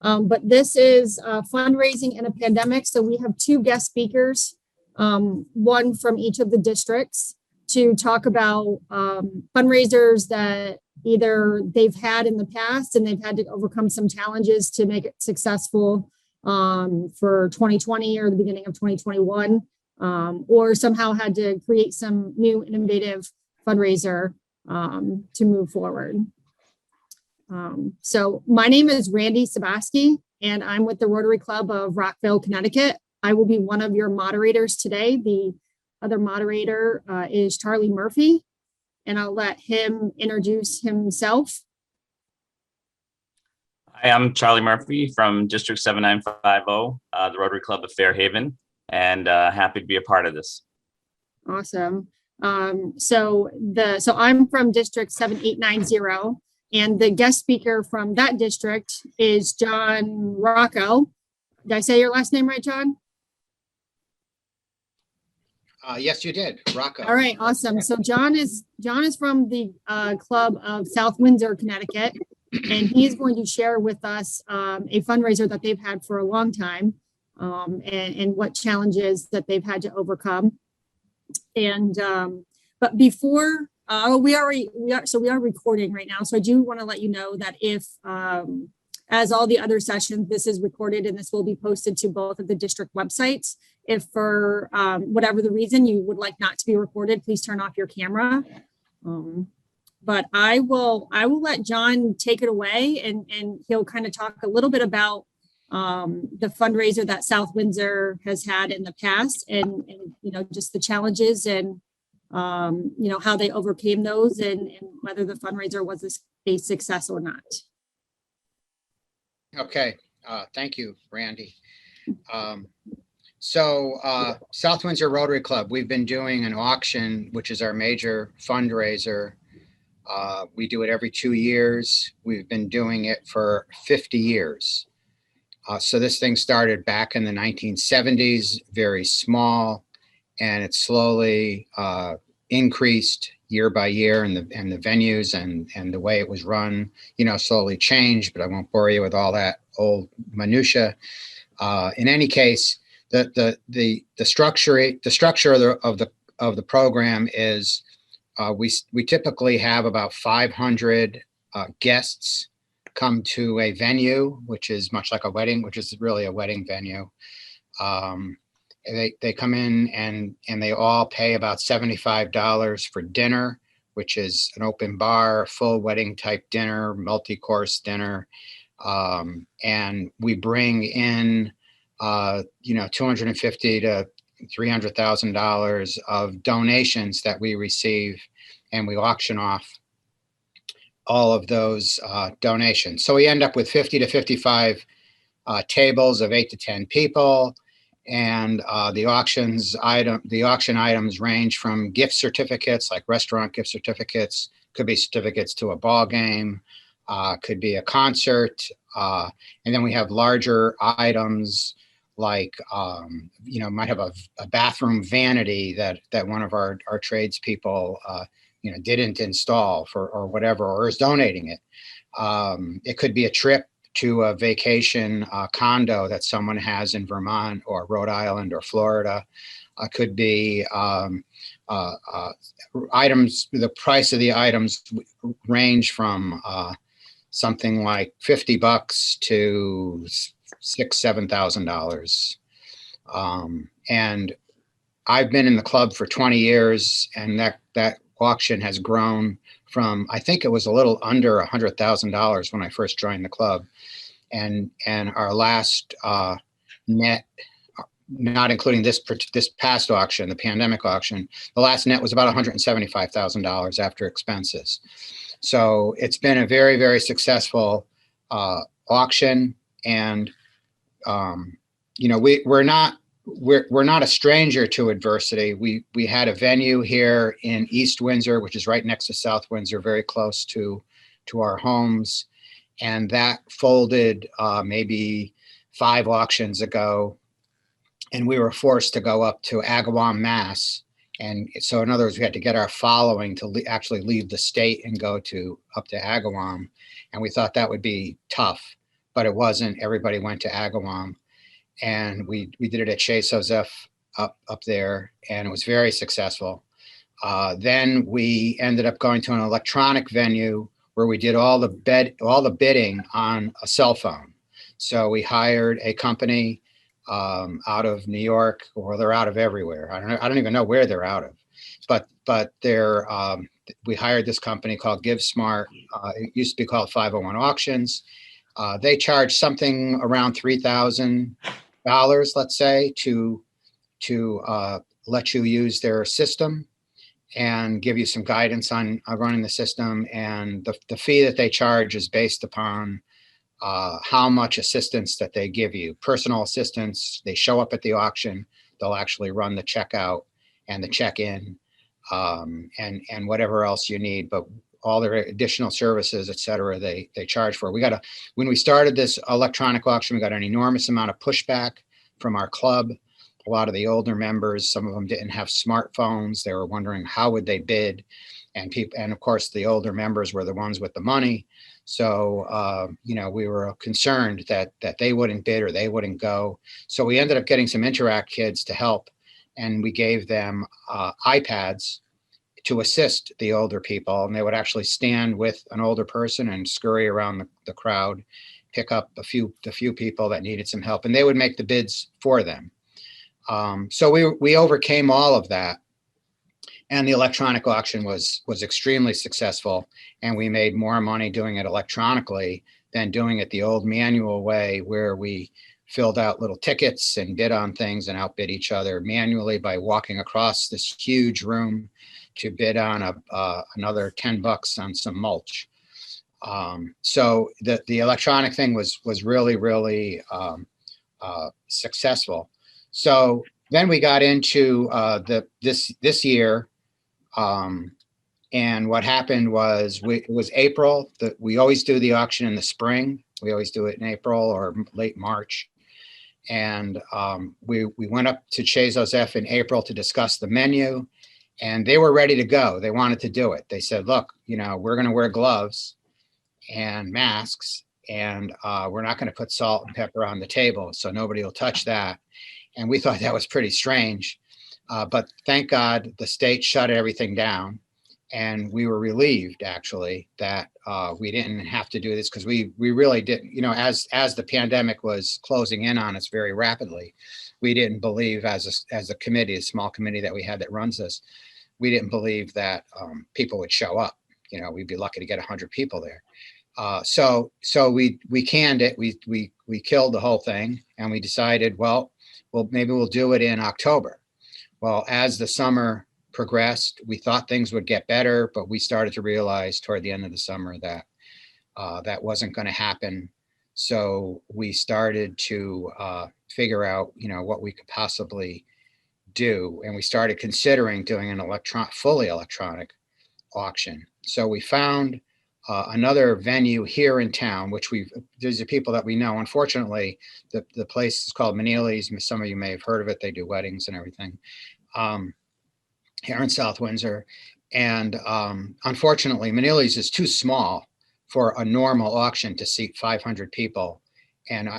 But this is fundraising in a pandemic. So we have two guest speakers, one from each of the districts, to talk about fundraisers that either they've had in the past and they've had to overcome some challenges to make it successful for 2020 or the beginning of 2021, or somehow had to create some new innovative fundraiser to move forward. So my name is Randy Sabaski, and I'm with the Rotary Club of Rockville, Connecticut. I will be one of your moderators today. The other moderator is Charlie Murphy, and I'll let him introduce himself. Hi, I'm Charlie Murphy from District 7950, the Rotary Club of Fairhaven, and happy to be a part of this. Awesome. So I'm from District 7890, and the guest speaker from that district is John Rocco. Did I say your last name right, John? Yes, you did, Rocco. All right, awesome. So John is from the Club of South Windsor, Connecticut, and he is going to share with us a fundraiser that they've had for a long time, and what challenges that they've had to overcome. And but before we are recording right now, so I do want to let you know that if as all the other sessions, this is recorded and this will be posted to both of the district websites. If for whatever the reason you would like not to be recorded, please turn off your camera. But I will let John take it away, and he'll kind of talk a little bit about the fundraiser that South Windsor has had in the past, and you know, just the challenges and you know, how they overcame those, and whether the fundraiser was a success or not. Okay, thank you, Randy. South Windsor Rotary Club, we've been doing an auction, which is our major fundraiser. We do it every 2 years. We've been doing it for 50 years. So this thing started back in the 1970s, very small, and it slowly increased year by year, and the venues and the way it was run, you know, slowly changed, but I won't bore you with all that old minutia. In any case, the structure of the program is we typically have about 500 guests come to a venue, which is much like a wedding, which is really a wedding venue. They come in and they all pay about $75 for dinner, which is an open bar, full wedding type dinner, multi-course dinner. And we bring in, you know, $250,000 to $300,000 of donations that we receive, and we auction off all of those donations. So we end up with 50 to 55 tables of 8 to 10 people. And the auction items range from gift certificates, like restaurant gift certificates, could be certificates to a ball game, could be a concert. And then we have larger items like, you know, might have a bathroom vanity that one of our tradespeople, you know, didn't install or whatever, or is donating it. It could be a trip to a vacation condo that someone has in Vermont or Rhode Island or Florida. Could be items, the price of the items range from something like $50 to $6,000–7,000. And I've been in the club for 20 years, and that auction has grown from, I think it was a little under $100,000 when I first joined the club. And our last net, not including this past auction, the pandemic auction, the last net was about $175,000 after expenses. So it's been a very, very successful auction. And, you know, we're not a stranger to adversity. We had a venue here in East Windsor, which is right next to South Windsor, very close to our homes. And that folded maybe 5 auctions ago. And we were forced to go up to Agawam, Mass. And so in other words, we had to get our following to actually leave the state and go up to Agawam. And we thought that would be tough. but it wasn't. Everybody went to Agawam, and we did it at Chez Joseph up there, and it was very successful. Then we ended up going to an electronic venue where we did all the bidding on a cell phone. So we hired a company out of New York, or they're out of everywhere. I don't even know where they're out of, but they're we hired this company called GiveSmart. It used to be called 501 Auctions. They charge something around $3,000, let's say, to let you use their system and give you some guidance on running the system. And the fee that they charge is based upon how much assistance that they give you, personal assistance. They show up at the auction, they'll actually run the checkout and the check-in, and whatever else you need, but all their additional services, et cetera, they charge for. When we started this electronic auction, we got an enormous amount of pushback from our club. A lot of the older members, some of them didn't have smartphones. They were wondering how would they bid, and of course the older members were the ones with the money. So we were concerned that they wouldn't bid or they wouldn't go. So we ended up getting some Interact kids to help, and we gave them iPads to assist the older people, and they would actually stand with an older person and scurry around the crowd, pick up the few people that needed some help, and they would make the bids for them. So we overcame all of that, and the electronic auction was extremely successful, and we made more money doing it electronically than doing it the old manual way, where we filled out little tickets and bid on things and outbid each other manually by walking across this huge room to bid on another $10 on some mulch. So the electronic thing was really successful. So then we got into this year, and what happened was it was April. We always do the auction in the spring. We always do it in April or late March. And we went up to Chez Joseph in April to discuss the menu, and they were ready to go. They wanted to do it. They said, look, we're going to wear gloves and masks, and we're not going to put salt and pepper on the table, so nobody will touch that. And we thought that was pretty strange. But thank God the state shut everything down, and we were relieved, actually, that we didn't have to do this, because we really didn't, as the pandemic was closing in on us very rapidly, we didn't believe, as a committee, a small committee that we had that runs this, we didn't believe that people would show up. We'd be lucky to get 100 people there. So we canned it. We killed the whole thing, and we decided, well, maybe we'll do it in October. Well, as the summer progressed, we thought things would get better, but we started to realize toward the end of the summer that that wasn't going to happen. So we started to figure out, what we could possibly do, and we started considering doing an fully electronic auction. So we found another venue here in town, which these are people that we know. Unfortunately, the place is called Meneely's. Some of you may have heard of it. They do weddings and everything here in South Windsor. And unfortunately, Meneely's is too small for a normal auction to seat 500 people and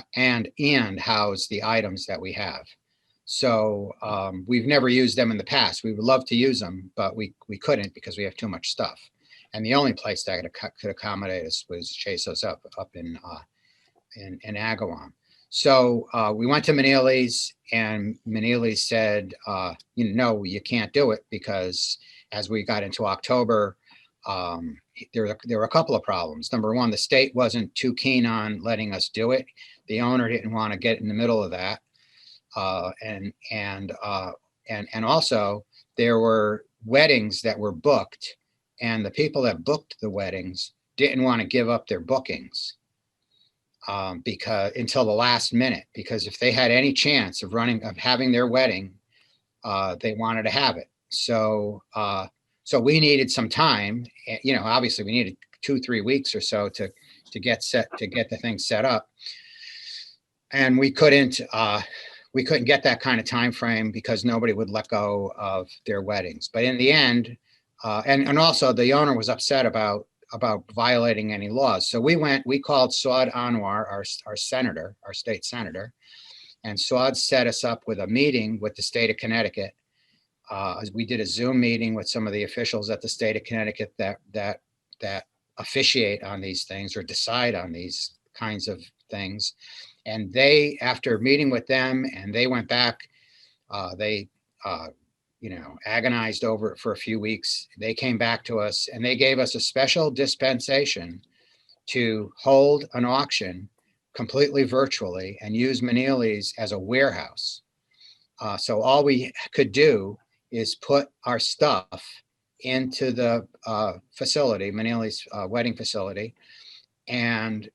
house the items that we have. So we've never used them in the past. We would love to use them, but we couldn't, because we have too much stuff. And the only place that could accommodate us was Chez Joseph up in Agawam. So we went to Meneely's, and Meneely's said, no, you can't do it, because as we got into October, there were a couple of problems. Number one, the state wasn't too keen on letting us do it. The owner didn't want to get in the middle of that. And also there were weddings that were booked, and the people that booked the weddings didn't want to give up their bookings because until the last minute, because if they had any chance of having their wedding, they wanted to have it. So we needed some time. Obviously we needed 2-3 weeks or so to get the thing set up, and we couldn't get that kind of time frame because nobody would let go of their weddings. But in the end, and also the owner was upset about about violating any laws. So we called Saud Anwar, our senator, our state senator, and Saud set us up with a meeting with the state of Connecticut. We did a Zoom meeting with some of the officials at the state of Connecticut that officiate on these things or decide on these kinds of things. And they, after meeting with them, and they went back, they agonized over it for a few weeks. They came back to us and they gave us a special dispensation to hold an auction completely virtually and use Meneely's as a warehouse. So all we could do is put our stuff into the facility, Meneely's wedding facility, and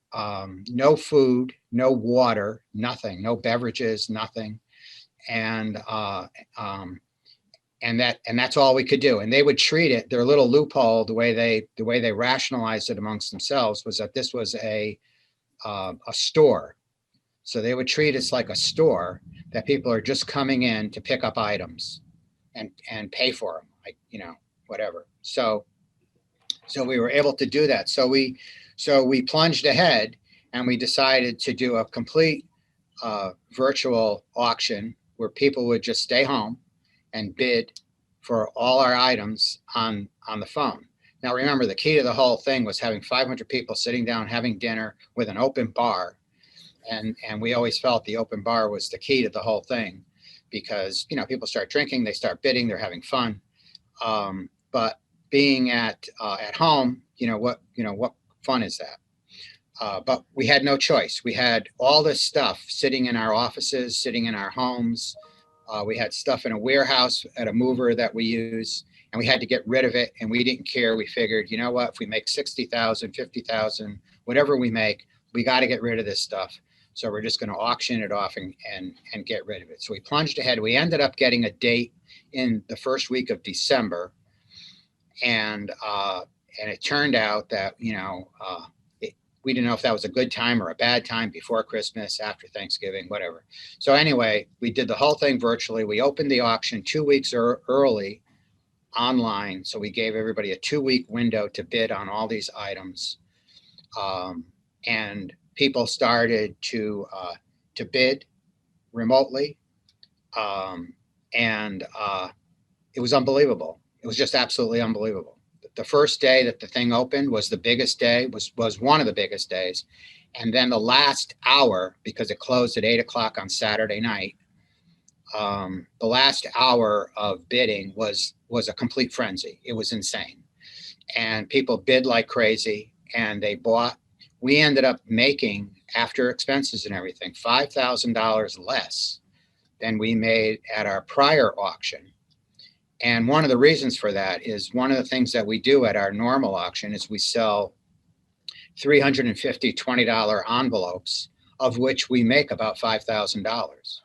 no food, no water, nothing, no beverages, nothing. And that's all we could do. And they would treat it, their little loophole, the way they rationalized it amongst themselves was that this was a store. So they would treat us like a store that people are just coming in to pick up items and pay for them, like, whatever. So we were able to do that. So we plunged ahead and we decided to do a complete virtual auction where people would just stay home and bid for all our items on the phone. Now, remember, the key to the whole thing was having 500 people sitting down, having dinner with an open bar. And we always felt the open bar was the key to the whole thing because, people start drinking, they start bidding, they're having fun. But being at home, what fun is that? But we had no choice. We had all this stuff sitting in our offices, sitting in our homes. We had stuff in a warehouse at a mover that we use, and we had to get rid of it. And we didn't care. We figured, you know what, if we make 60,000, 50,000, whatever we make, we got to get rid of this stuff. So we're just going to auction it off and get rid of it. So we plunged ahead. We ended up getting a date in the first week of December. And it turned out that, we didn't know if that was a good time or a bad time, before Christmas, after Thanksgiving, whatever. So anyway, we did the whole thing virtually. We opened the auction 2 weeks early online. So we gave everybody a 2-week window to bid on all these items. And people started to bid remotely. And it was unbelievable. It was just absolutely unbelievable. The first day that the thing opened was the biggest day, was one of the biggest days. And then the last hour, because it closed at 8:00 on Saturday night, the last hour of bidding was a complete frenzy. It was insane. And people bid like crazy, and they bought. We ended up making, after expenses and everything, $5,000 less than we made at our prior auction. And one of the reasons for that is one of the things that we do at our normal auction is we sell 350 $20 envelopes, of which we make about $5,000.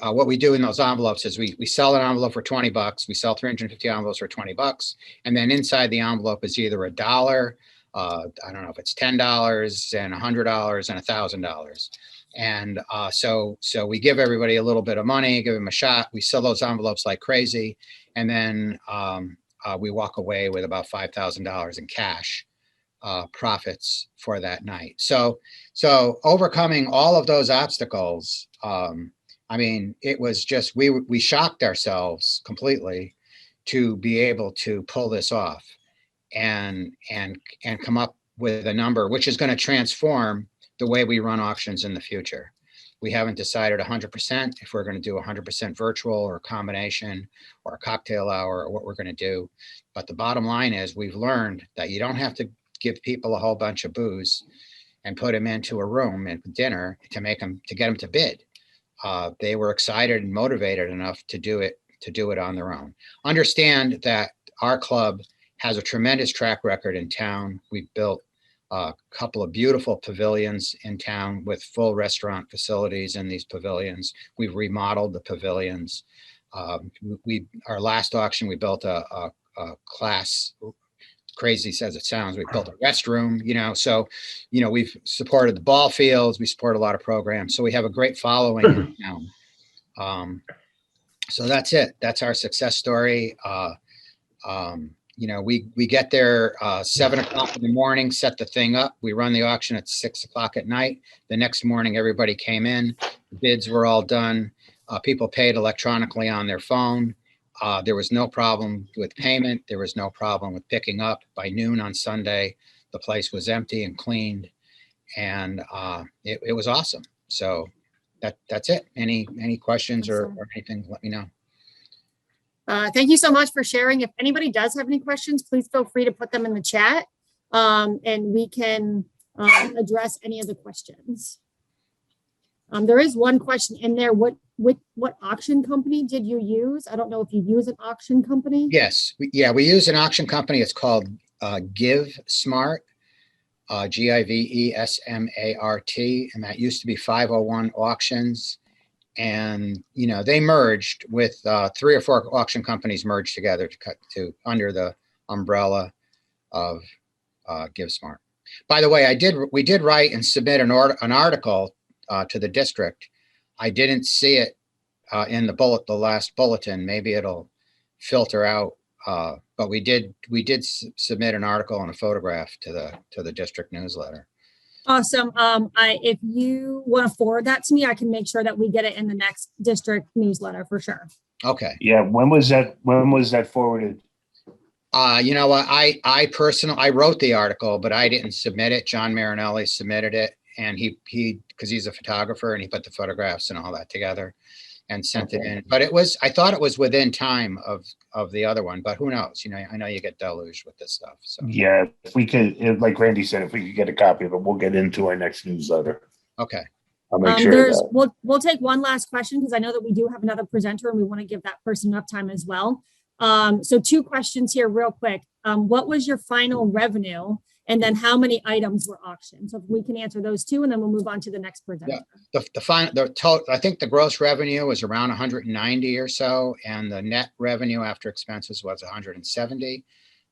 What we do in those envelopes is we sell an envelope for $20. We sell 350 envelopes for $20. And then inside the envelope is either $1, I don't know if it's $10 and $100 and $1,000. And so we give everybody a little bit of money, give them a shot. We sell those envelopes like crazy. And then we walk away with about $5,000 in cash profits for that night. So overcoming all of those obstacles, it was just, we shocked ourselves completely to be able to pull this off and come up with a number which is going to transform the way we run auctions in the future. We haven't decided 100% if we're going to do 100% virtual or a combination or a cocktail hour or what we're going to do. But the bottom line is we've learned that you don't have to give people a whole bunch of booze and put them into a room and dinner to get them to bid. They were excited and motivated enough to do it on their own. Understand that our club has a tremendous track record in town. We've built a couple of beautiful pavilions in town with full restaurant facilities in these pavilions. We've remodeled the pavilions. Our last auction, we built a class, crazy as it sounds, we built a restroom, so, we've supported the ball fields. We support a lot of programs. So we have a great following in town. So that's it. That's our success story. we get there 7 o'clock in the morning, set the thing up. We run the auction at 6 o'clock at night. The next morning, everybody came in. The bids were all done. People paid electronically on their phone. There was no problem with payment. There was no problem with picking up. By noon on Sunday, the place was empty and cleaned, and it was awesome. So that's it. Any questions or anything, let me know. Thank you so much for sharing. If anybody does have any questions, please feel free to put them in the chat, and we can address any of the questions. There is one question in there. What auction company did you use? I don't know if you use an auction company. Yes, we use an auction company. It's called Give Smart, GIVESMART, and that used to be 501 Auctions. And they merged with 3 or 4 auction companies merged together to under the umbrella of GiveSmart. By the way, we did write and submit an article to the district. I didn't see it in the last bulletin. Maybe it'll filter out. But we did submit an article and a photograph to the district newsletter. Awesome. If you want to forward that to me, I can make sure that we get it in the next district newsletter for sure. Okay. Yeah. When was that forwarded? You know what? I personally wrote the article, but I didn't submit it. John Marinelli submitted it, and he because he's a photographer and he put the photographs and all that together and sent it in. But I thought it was within time of the other one, but who knows? I know you get deluged with this stuff. So yeah, if we could, like Randy said, if we could get a copy of it, we'll get into our next newsletter. Okay. I'll make sure we'll take one last question because I know that we do have another presenter and we want to give that person enough time as well. So 2 questions here real quick. What was your final revenue? And then how many items were auctioned? So if we can answer those 2, and then we'll move on to the next presenter. Yeah. The total, I think the gross revenue was around 190 or so, and the net revenue after expenses was 170.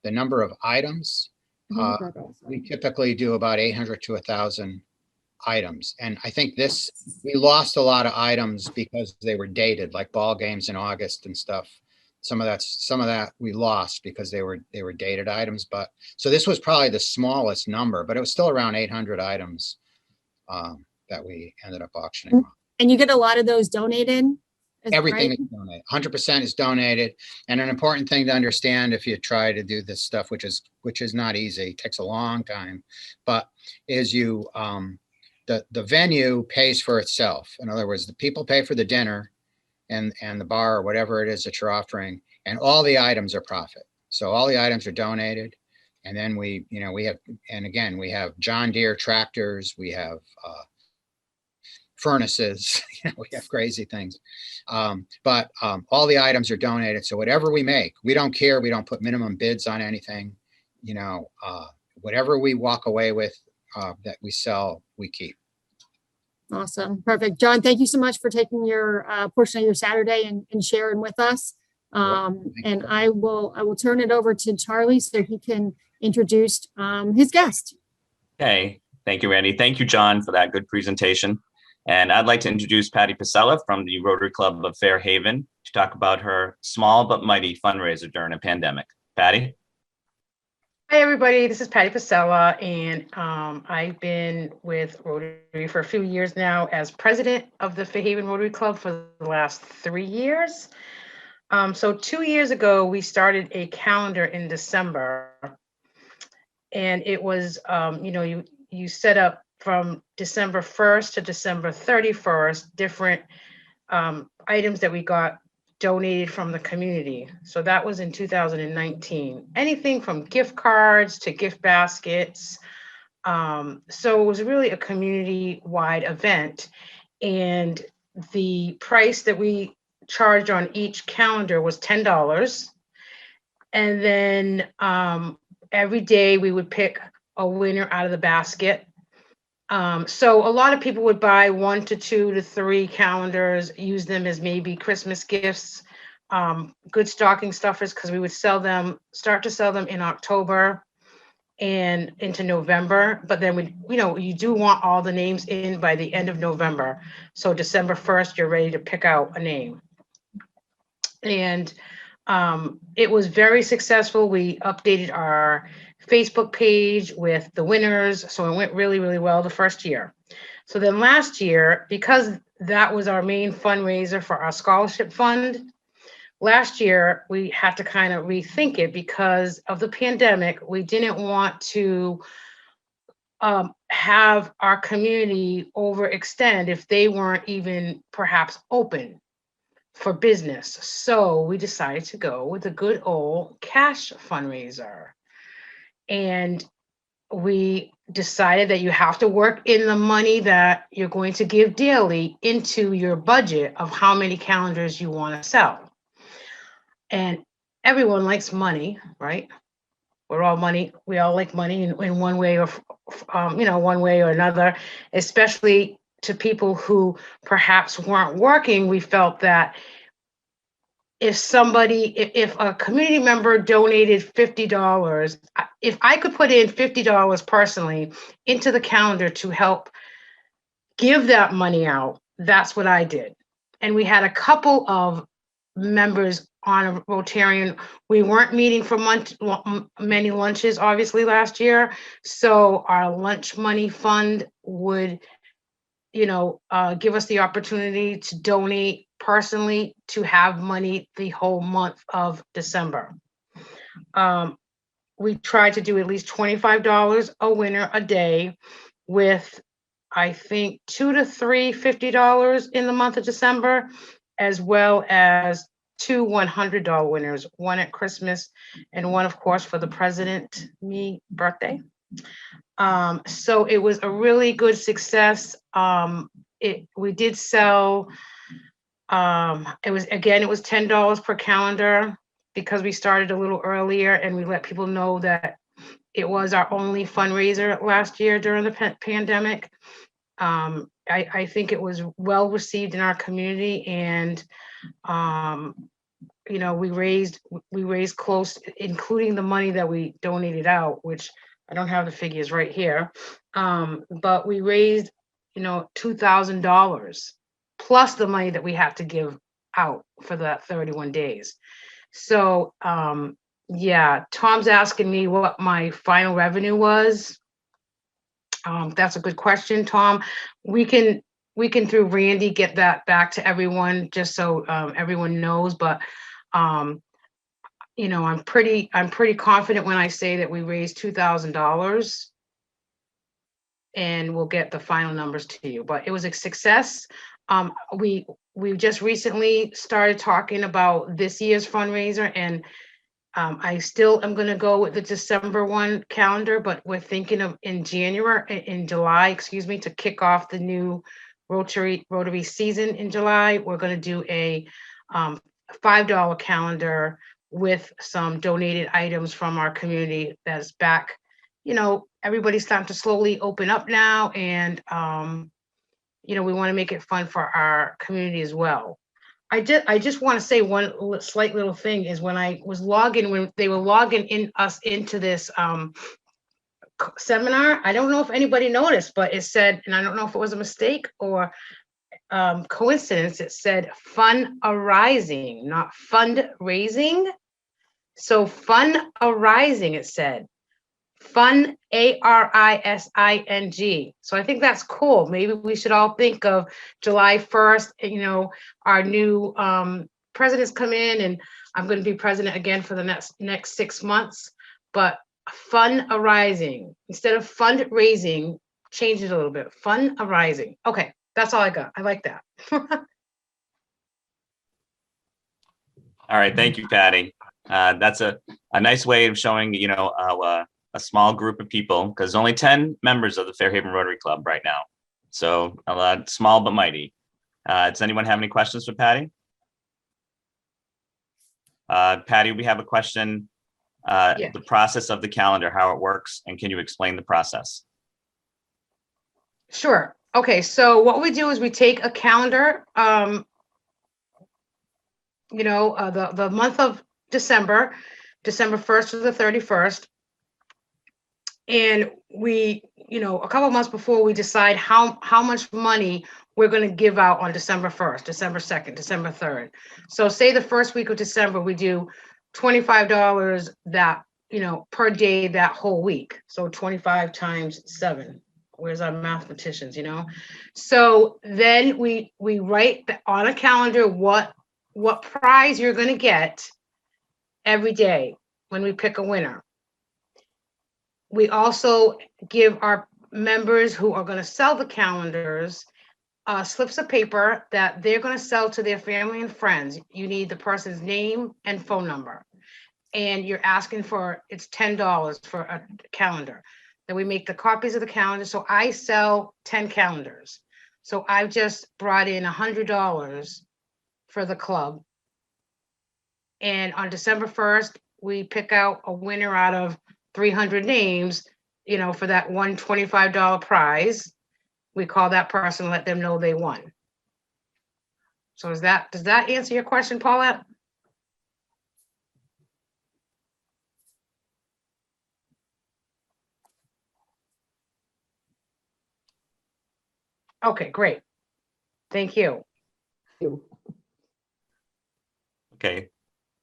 The number of items, we typically do about 800 to 1,000 items. And I think we lost a lot of items because they were dated, like ball games in August and stuff. Some of that we lost because they were dated items, but so this was probably the smallest number, but it was still around 800 items that we ended up auctioning. And you get a lot of those donated? Everything is donated. 100% is donated. And an important thing to understand if you try to do this stuff, which is not easy, it takes a long time, but is the venue pays for itself. In other words, the people pay for the dinner and the bar or whatever it is that you're offering, and all the items are profit. So all the items are donated. And then we have John Deere tractors, we have furnaces, we have crazy things. But all the items are donated. So whatever we make, we don't care. We don't put minimum bids on anything. Whatever we walk away with that we sell, we keep. Awesome. Perfect. John, thank you so much for taking your portion of your Saturday and sharing with us. And I will turn it over to Charlie so he can introduce his guest. Okay. Thank you, Randy. Thank you, John, for that good presentation. And I'd like to introduce Patty Pasella from the Rotary Club of Fairhaven to talk about her small but mighty fundraiser during a pandemic. Patty? Hi, everybody. This is Patty Pasella, and I've been with Rotary for a few years now as president of the Fairhaven Rotary Club for the last 3 years. So 2 years ago, we started a calendar in December, and it was, you set up from December 1st to December 31st, different items that we got donated from the community. So that was in 2019. Anything from gift cards to gift baskets. So it was really a community-wide event. And the price that we charged on each calendar was $10. And then every day we would pick a winner out of the basket. So a lot of people would buy 1 to 2 to 3 calendars, use them as maybe Christmas gifts, good stocking stuffers, because we would start to sell them in October and into November. But then you do want all the names in by the end of November. So December 1st, you're ready to pick out a name. And It was very successful. We updated our Facebook page with the winners, so it went really, really well the first year. So then last year, because that was our main fundraiser for our scholarship fund, last year we had to kind of rethink it because of the pandemic. We didn't want to have our community overextend if they weren't even perhaps open for business. So we decided to go with a good old cash fundraiser. And we decided that you have to work in the money that you're going to give daily into your budget of how many calendars you want to sell. And everyone likes money, right? We all like money in one way or, one way or another, especially to people who perhaps weren't working. We felt that if a community member donated $50, if I could put in $50 personally into the calendar to help give that money out, that's what I did. And we had a couple of members on a Rotarian. We weren't meeting for many lunches, obviously, last year. So our lunch money fund would, give us the opportunity to donate personally to have money the whole month of December. We tried to do at least $25 a winner a day with, I think, 2 to 3 $50 in the month of December, as well as 2 $100 winners, one at Christmas and one, of course, for the president me birthday. So it was a really good success. We did sell, it was $10 per calendar because we started a little earlier and we let people know that it was our only fundraiser last year during the pandemic. I think it was well received in our community, and we raised close, including the money that we donated out, which I don't have the figures right here, but we raised $2,000 plus the money that we had to give out for the 31 days. So yeah, Tom's asking me what my final revenue was. That's a good question, Tom. We can through Randy get that back to everyone just so everyone knows. But I'm pretty confident when I say that we raised $2,000, and we'll get the final numbers to you. But it was a success. We just recently started talking about this year's fundraiser, and I still am going to go with the December 1 calendar, but we're thinking of in July, to kick off the new Rotary season in July. We're going to do a $5 calendar with some donated items from our community that's back. Everybody's starting to slowly open up now, and we want to make it fun for our community as well. I just want to say one slight little thing is when I was when they were logging us into this seminar, I don't know if anybody noticed, but it said, and I don't know if it was a mistake or coincidence, it said Fun Arising, not fundraising. So Fun Arising, it said. Fun, ARISING. So I think that's cool. Maybe we should all think of July 1st, our new presidents come in, and I'm going to be president again for the next 6 months. But Fun Arising, instead of fundraising, change it a little bit. Fun Arising. Okay, that's all I got. I like that. All right, thank you, Patty. That's a nice way of showing, a small group of people, because only 10 members of the Fairhaven Rotary Club right now. So a lot, small but mighty. Does anyone have any questions for Patty? Patty, we have a question. Yeah. The process of the calendar, how it works, and can you explain the process? Sure. Okay, so what we do is we take a calendar, the month of December 1st to the 31st. And we, a couple months before, we decide how much money we're going to give out on December 1st, December 2nd, December 3rd. So say the first week of December, we do $25 that, per day that whole week. So 25 times 7. Where's our mathematicians, So then we write on a calendar what prize you're going to get every day when we pick a winner. We also give our members who are going to sell the calendars slips of paper that they're going to sell to their family and friends. You need the person's name and phone number. And you're asking for, it's $10 for a calendar. Then we make the copies of the calendar. So I sell 10 calendars. So I've just brought in $100 for the club. And on December 1st, we pick out a winner out of 300 names, for that $125 prize. We call that person, let them know they won. So does that answer your question, Paulette? Okay, great. Thank you. Okay,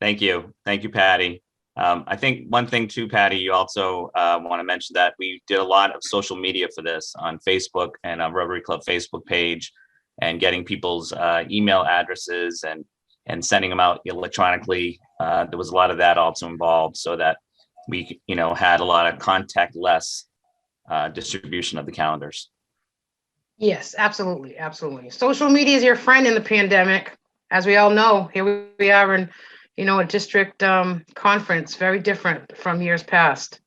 thank you. Thank you, Patty. I think one thing too, Patty, you also want to mention that we did a lot of social media for this on Facebook and on Rotary Club Facebook page, and getting people's email addresses and sending them out electronically. There was a lot of that also involved, so that we had a lot of contactless distribution of the calendars. Yes, absolutely, absolutely. Social media is your friend in the pandemic, as we all know. Here we are in a district conference, very different from years past.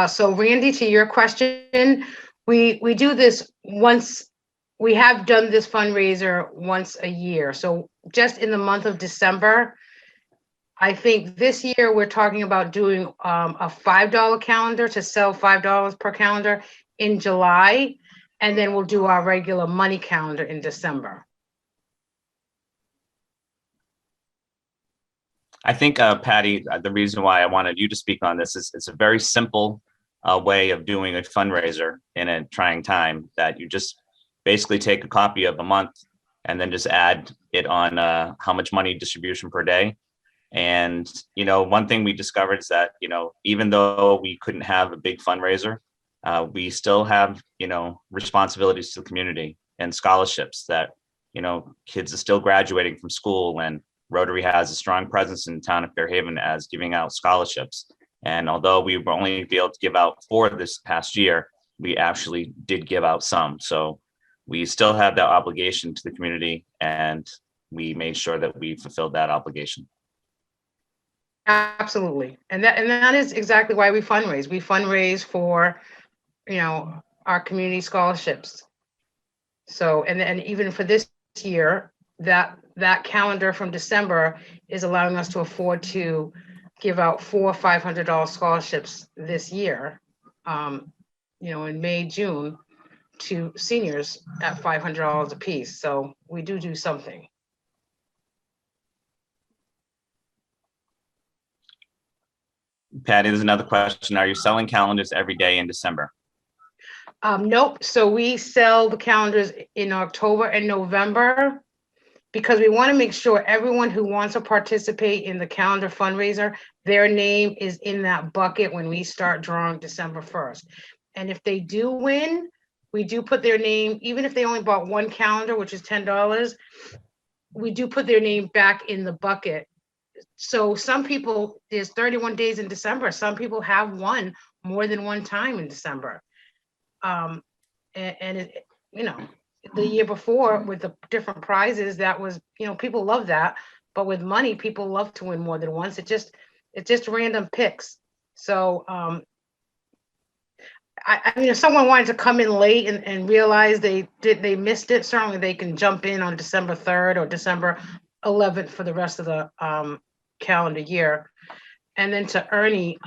So Randy, to your question, we do this once. We have done this fundraiser once a year. So just in the month of December, I think this year we're talking about doing a $5 calendar, to sell $5 per calendar in July, and then we'll do our regular money calendar in December. I think, Patty, the reason why I wanted you to speak on this is it's a very simple way of doing a fundraiser in a trying time, that you just basically take a copy of a month and then just add it on how much money distribution per day. And, one thing we discovered is that, even though we couldn't have a big fundraiser, we still have, responsibilities to the community and scholarships that, kids are still graduating from school, and Rotary has a strong presence in the town of Fairhaven as giving out scholarships. And although we were only be able to give out 4 this past year, we actually did give out some. So we still have that obligation to the community, and we made sure that we fulfilled that obligation. Absolutely. And that is exactly why we fundraise. We fundraise for, our community scholarships. So, and even for this year, that calendar from December is allowing us to afford to give out 4 $500 scholarships this year, in May, June, to seniors at $500 a piece. So we do something. Patty, there's another question. Are you selling calendars every day in December? Nope. So we sell the calendars in October and November, because we want to make sure everyone who wants to participate in the calendar fundraiser, their name is in that bucket when we start drawing December 1st. And if they do win, we do put their name, even if they only bought one calendar, which is $10, we do put their name back in the bucket. So some people, there's 31 days in December. Some people have won more than one time in December. And it, the year before with the different prizes, that was, people love that. But with money, people love to win more than once. It's just random picks. So I mean, if someone wanted to come in late and realize they missed it, certainly they can jump in on December 3rd or December 11th for the rest of the calendar year. And then to Ernie,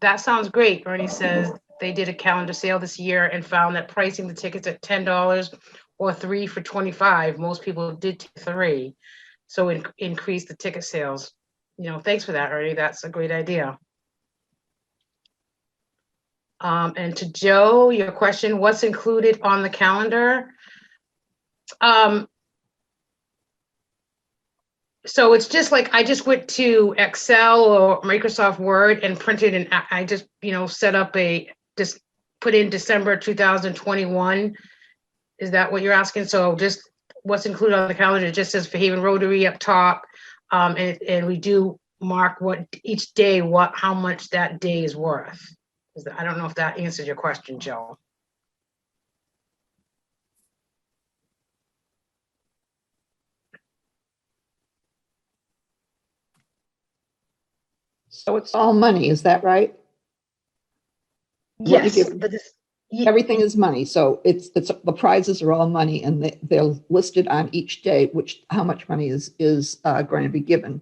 that sounds great. Ernie says they did a calendar sale this year and found that pricing the tickets at $10 or 3 for $25. Most people did 3, so it increased the ticket sales. Thanks for that, Ernie. That's a great idea. And to Joe, your question, what's included on the calendar? So it's just like, I just went to Excel or Microsoft Word and printed, and I just, set up just put in December 2021. Is that what you're asking? So just what's included on the calendar, it just says Fairhaven Rotary up top. And we do mark what each day, how much that day is worth. I don't know if that answers your question, Joe. So it's all money, is that right? What you Yes, give- Everything is money. So it's the prizes are all money, and they're listed on each day, how much money is going to be given.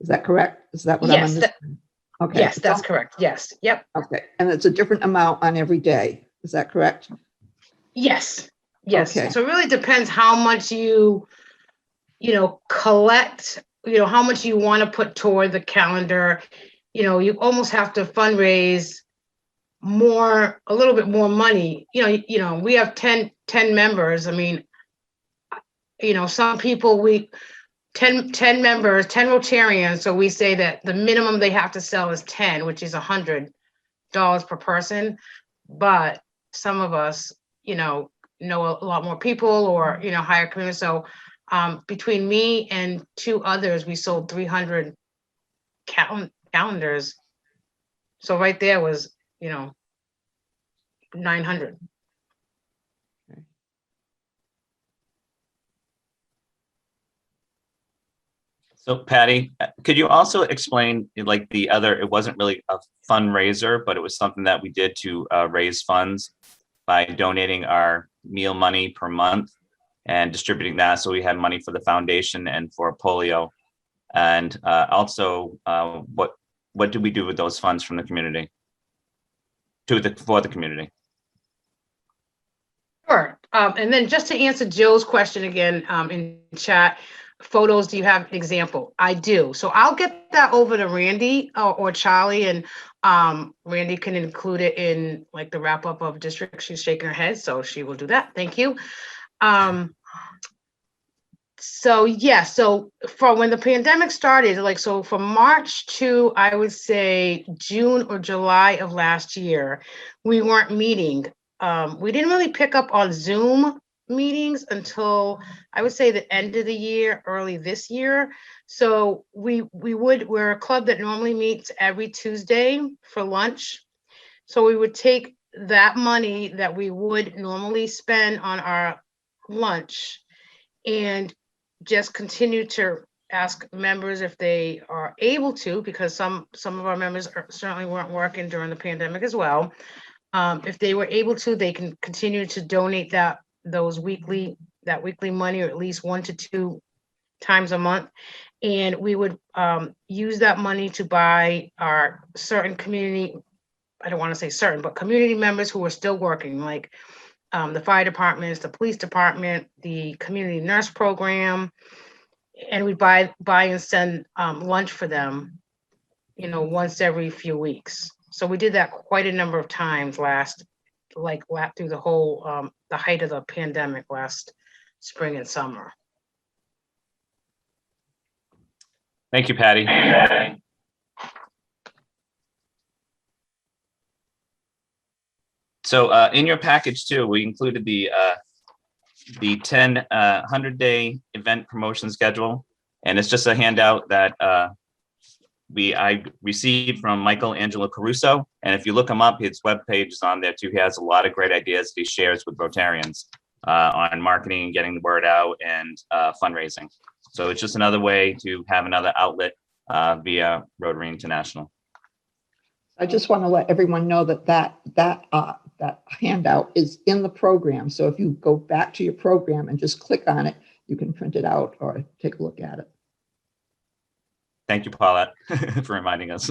Is that correct? Is that what I'm yes, understanding? Okay. yes, that's correct. Yes, yep. Okay, and it's a different amount on every day. Is that correct? Yes, yes. Okay. So it really depends how much you collect, how much you want to put toward the calendar. You almost have to fundraise a little bit more money. We have 10 members. I mean, some people, 10 members, 10 Rotarians. So we say that the minimum they have to sell is 10, which is $100 per person. But some of us, know a lot more people, or, higher commitment. So between me and 2 others, we sold 300 calendars. So right there was, 900. So Patty, could you also explain like it wasn't really a fundraiser, but it was something that we did to raise funds by donating our meal money per month and distributing that. So we had money for the foundation and for polio. And also, what did we do with those funds from the community for the community? Sure. And then just to answer Joe's question again, in chat, photos, do you have an example? I do. So I'll get that over to Randy or Charlie, and Randy can include it in like the wrap up of district. She's shaking her head, so she will do that. Thank you. So yeah, so from when the pandemic started, so from March to, I would say, June or July of last year, we weren't meeting. We didn't really pick up on Zoom meetings until, I would say, the end of the year, early this year. So we're a club that normally meets every Tuesday for lunch. So we would take that money that we would normally spend on our lunch and just continue to ask members if they are able to, because some of our members certainly weren't working during the pandemic as well. If they were able to, they can continue to donate that weekly money, or at least 1 to 2 times a month. And we would use that money to buy our certain community, I don't want to say certain, but community members who are still working, like the fire departments, the police department, the community nurse program. And we buy and send lunch for them, once every few weeks. So we did that quite a number of times through the whole, the height of the pandemic last spring and summer. Thank you, Patty. So in your package too, we included the 10 100-day event promotion schedule, and it's just a handout that I received from Michael Angelo Caruso. And if you look him up, his webpage is on there too. He has a lot of great ideas that he shares with Rotarians on marketing, getting the word out, and fundraising. So it's just another way to have another outlet via Rotary International. I just want to let everyone know that handout is in the program. So if you go back to your program and just click on it, you can print it out or take a look at it. Thank you, Paulette, for reminding us.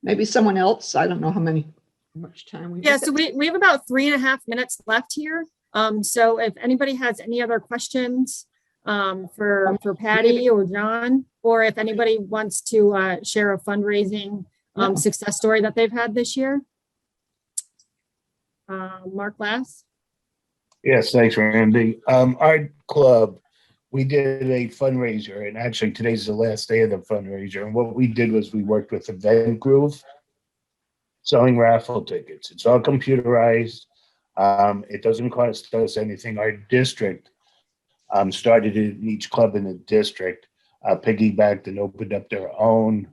Maybe someone else. I don't know how much time we have. Yeah, so we have about 3.5 minutes left here. So if anybody has any other questions for Patty or John, or if anybody wants to share a fundraising Yeah. success story that they've had this year. Mark Glass. Yes, thanks, Randy. Our club, we did a fundraiser, and actually today's the last day of the fundraiser. And what we did was we worked with Event Groove, selling raffle tickets. It's all computerized. It doesn't cost us anything. Our district started it in each club in the district, piggybacked and opened up their own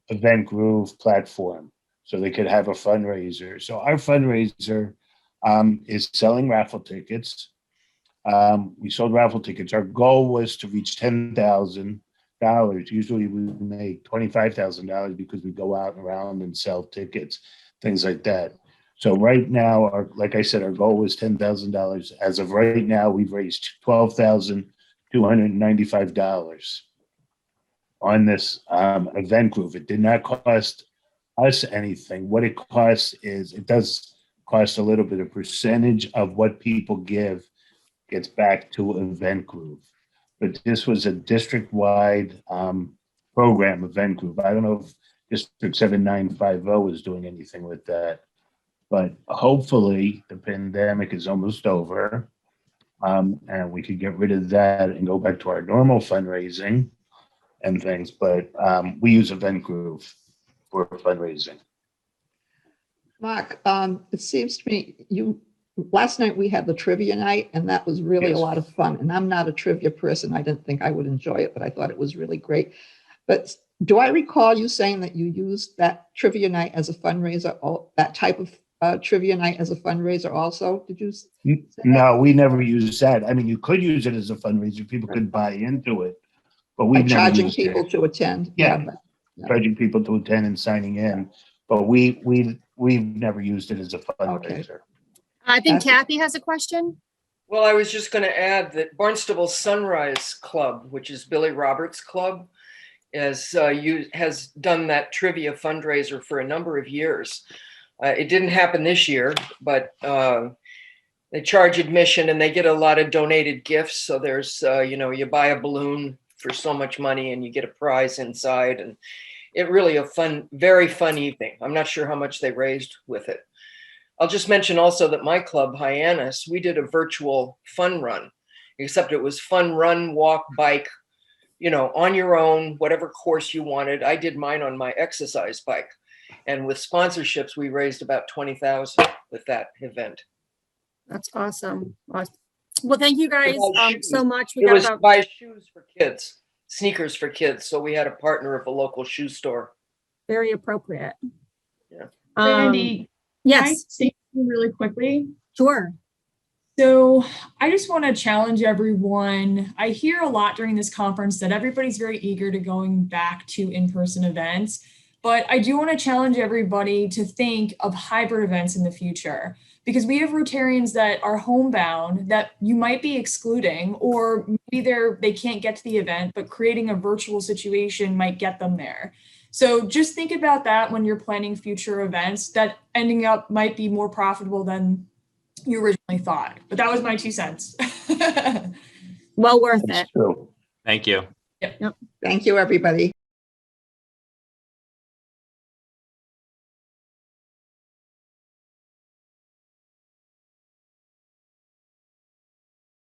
Event Groove platform so they could have a fundraiser. So our fundraiser is selling raffle tickets. We sold raffle tickets. Our goal was to reach $10,000. Usually we make $25,000 because we go out and around and sell tickets, things like that. So right now, like I said, our goal was $10,000. As of right now, we've raised $12,295 on this Event Groove. It did not cost us anything. What it costs is, it does cost a little bit. A percentage of what people give gets back to Event Groove. But this was a district-wide program, Event Groove. I don't know if District 7950 is doing anything with that, but hopefully the pandemic is almost over, and we could get rid of that and go back to our normal fundraising and things. But we use Event Groove for fundraising. Mark, it seems to me last night we had the trivia night, and that was really a Yes. lot of fun. And I'm not a trivia person. I didn't think I would enjoy it, but I thought it was really great. But do I recall you saying that you used that trivia night as a fundraiser, or that type of trivia night as a fundraiser also? Did you say that? No, we never use that. I mean, you could use it as a fundraiser. People could buy into it, but By we've never charging used people it. to attend? Yeah. But- yeah. Charging people to attend and signing in, but we've never used it as a fundraiser. I think Kathy? Kathy has a question. Well, I was just going to add that Barnstable Sunrise Club, which is Billy Roberts' club, has done that trivia fundraiser for a number of years. It didn't happen this year, but they charge admission and they get a lot of donated gifts. So there's, you buy a balloon for so much money and you get a prize inside, and it really very fun evening. I'm not sure how much they raised with it. I'll just mention also that my club, Hyannis, we did a virtual fun run, except it was fun run, walk, bike, on your own, whatever course you wanted. I did mine on my exercise bike. And with sponsorships, we raised about 20,000 with that event. That's awesome. Well, thank you guys so much. We It got was about buy shoes for kids, sneakers for kids. So we had a partner of a local shoe store. very appropriate. Yeah. Randy, can I Yes, say something really quickly? sure. So I just want to challenge everyone. I hear a lot during this conference that everybody's very eager to going back to in-person events, but I do want to challenge everybody to think of hybrid events in the future, because we have Rotarians that are homebound that you might be excluding, or maybe they can't get to the event, but creating a virtual situation might get them there. So just think about that when you're planning future events that ending up might be more profitable than you originally thought. But that was my 2 cents. Well worth That's it. true. Thank you. Thank you, everybody.